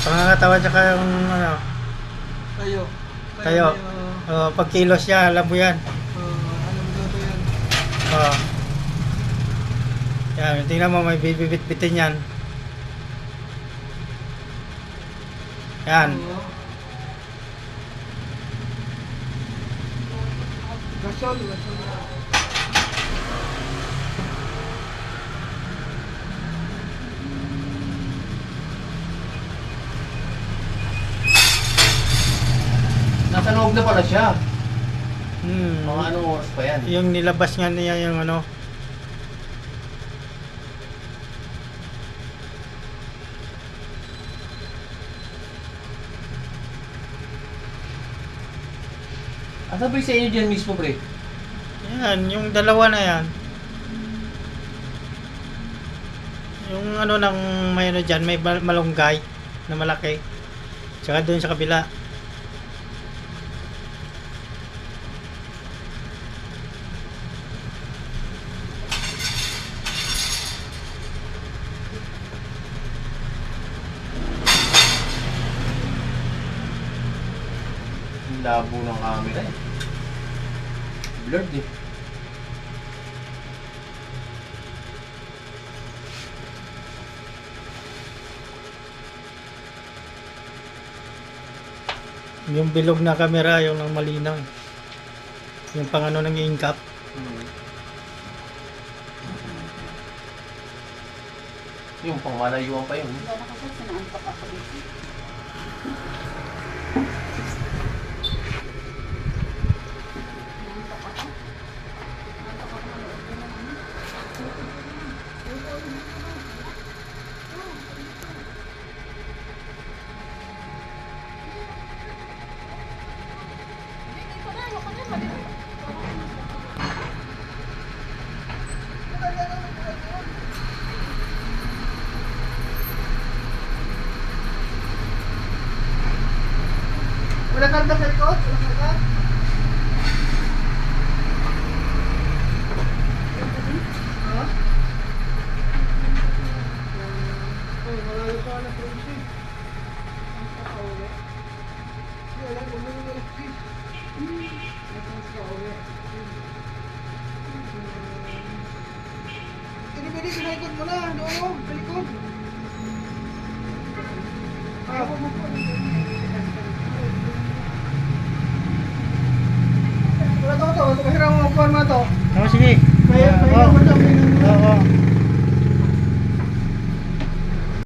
Pangangatawan tsaka yung ano, Tayo. tayo. Pag kilos niya, alam mo yan. Alam mo na yan. Oh. Yan, tingnan mo, may bibit-bitin yan. Yan. Gasol. Nasa loob na pala siya. Mga Hmm. anong oras pa yan? Yung nilabas nga niya yung ano. Asa ba yung sa inyo dyan mismo, pre? Yan, yung dalawa na yan. Yung ano nang may ano dyan, may malunggay na malaki. Tsaka doon sa kabila. Yung labo ng camera eh. Blurred eh. Yung bilog na camera, yung nang malinaw. Yung pang ano ng ingkap. Yung pang malayuan pa yun. Wala na kasi sinaantok ako dito. Sinaantok ako. Sinaantok ako ng loob na naman. Wala karga sa likod? Wala karga? Ha? Malayo pa na Prince. Wala ko na ng Prince. Pwede sa likod mo na. Doon, sa likod. Wala to. Pahiram mo ang kuwan mo to. Oh, sige. Pahiram mo to. Oo.